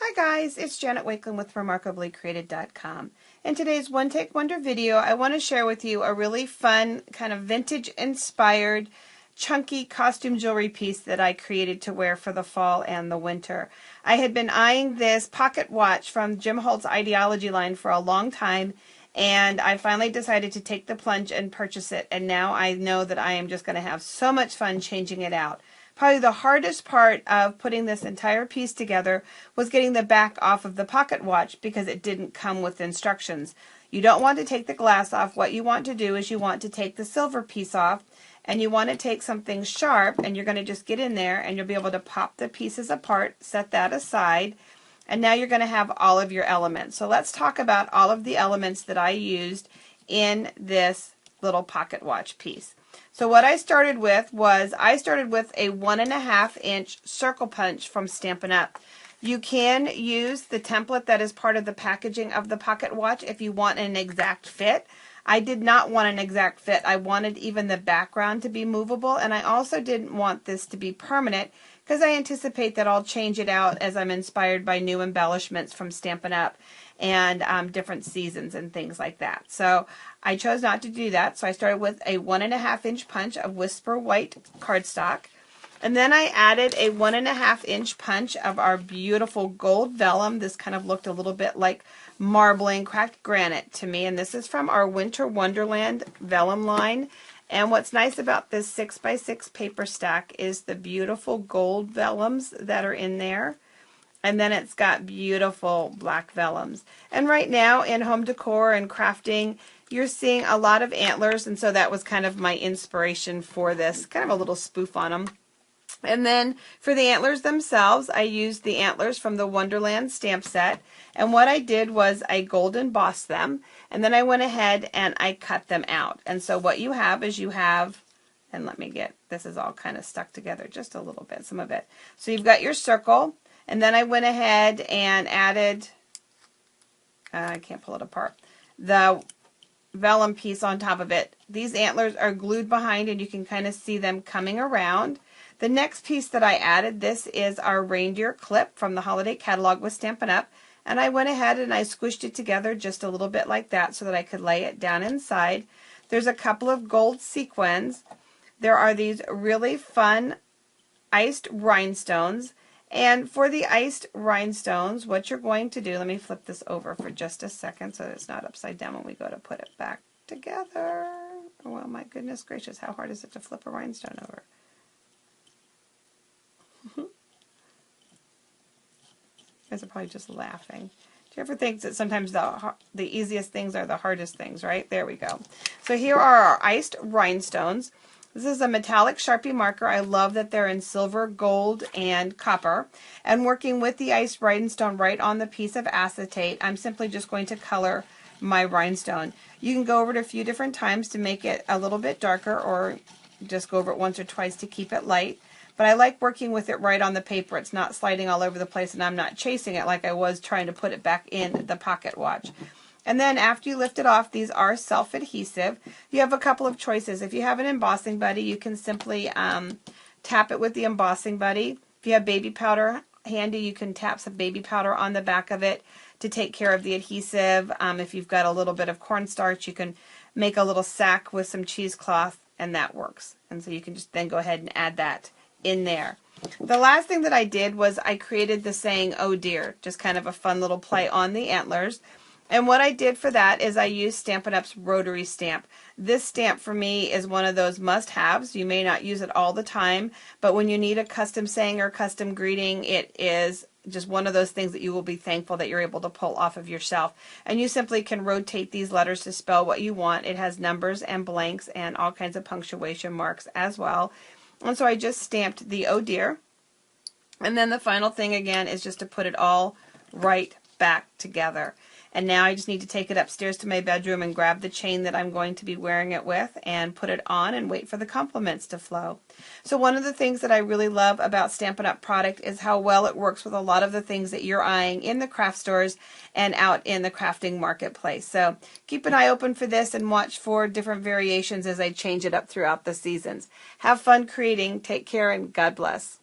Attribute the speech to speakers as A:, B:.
A: Hi guys, it's Janet Wakeland with RemarkablyCreated.com. In today's One Take Wonder video, I want to share with you a really fun, kind of vintage inspired, chunky costume jewelry piece that I created to wear for the fall and the winter. I had been eyeing this pocket watch from Tim Holtz Ideology line for a long time, and I finally decided to take the plunge and purchase it, and now I know that I am just going to have so much fun changing it out. Probably the hardest part of putting this entire piece together was getting the back off of the pocket watch because it didn't come with instructions. You don't want to take the glass off. What you want to do is you want to take the silver piece off, and you want to take something sharp, and you're going to just get in there and you'll be able to pop the pieces apart, set that aside, and now you're going to have all of your elements. So let's talk about all of the elements that I used in this little pocket watch piece. So what I started with was a 1.5 inch circle punch from Stampin' Up. You can use the template that is part of the packaging of the pocket watch if you want an exact fit. I did not want an exact fit. I wanted even the background to be movable, and I also didn't want this to be permanent because I anticipate that I'll change it out as I'm inspired by new embellishments from Stampin' Up and different seasons and things like that. So I chose not to do that. So I started with a 1.5 inch punch of Whisper White cardstock. And then I added a 1.5 inch punch of our beautiful gold vellum. This kind of looked a little bit like marbling, cracked granite to me. And this is from our Winter Wonderland vellum line. And what's nice about this 6x6 paper stack is the beautiful gold vellums that are in there. And then it's got beautiful black vellums. And right now in home decor and crafting, you're seeing a lot of antlers, and so that was kind of my inspiration for this, kind of a little spoof on them. And then for the antlers themselves, I used the antlers from the Wonderland stamp set. And what I did was I gold embossed them, and then I went ahead and I cut them out. And so what you have is and let me get, this is all kind of stuck together just a little bit, some of it. So you've got your circle, and then I went ahead and added, I can't pull it apart, the vellum piece on top of it. These antlers are glued behind, and you can kind of see them coming around. The next piece that I added, this is our reindeer clip from the holiday catalog with Stampin' Up. And I went ahead and I squished it together just a little bit like that so that I could lay it down inside. There's a couple of gold sequins. There are these really fun iced rhinestones. And for the iced rhinestones, what you're going to do, let me flip this over for just a second so that it's not upside down when we go to put it back together. Well, my goodness gracious, how hard is it to flip a rhinestone over? You guys are probably just laughing. Do you ever think that sometimes the easiest things are the hardest things, right? There we go. So here are our iced rhinestones. This is a metallic Sharpie marker. I love that they're in silver, gold, and copper. And working with the iced rhinestone right on the piece of acetate, I'm simply just going to color my rhinestone. You can go over it a few different times to make it a little bit darker, or just go over it once or twice to keep it light. But I like working with it right on the paper. It's not sliding all over the place, and I'm not chasing it like I was trying to put it back in the pocket watch. And then after you lift it off, these are self-adhesive. You have a couple of choices. If you have an embossing buddy, you can simply tap it with the embossing buddy. If you have baby powder handy, you can tap some baby powder on the back of it to take care of the adhesive. If you've got a little bit of cornstarch, you can make a little sack with some cheesecloth, and that works. And so you can just then go ahead and add that in there. The last thing that I did was I created the saying, "Oh dear," just kind of a fun little play on the antlers. And what I did for that is I used Stampin' Up's rotary stamp. This stamp for me is one of those must-haves. You may not use it all the time, but when you need a custom saying or custom greeting, it is just one of those things that you will be thankful that you're able to pull off of your shelf. And you simply can rotate these letters to spell what you want. It has numbers and blanks and all kinds of punctuation marks as well. And so I just stamped the "Oh dear." And then the final thing again is just to put it all right back together. And now I just need to take it upstairs to my bedroom and grab the chain that I'm going to be wearing it with and put it on and wait for the compliments to flow. So one of the things that I really love about Stampin' Up! Product is how well it works with a lot of the things that you're eyeing in the craft stores and out in the crafting marketplace. So keep an eye open for this and watch for different variations as I change it up throughout the seasons. Have fun creating. Take care, and God bless.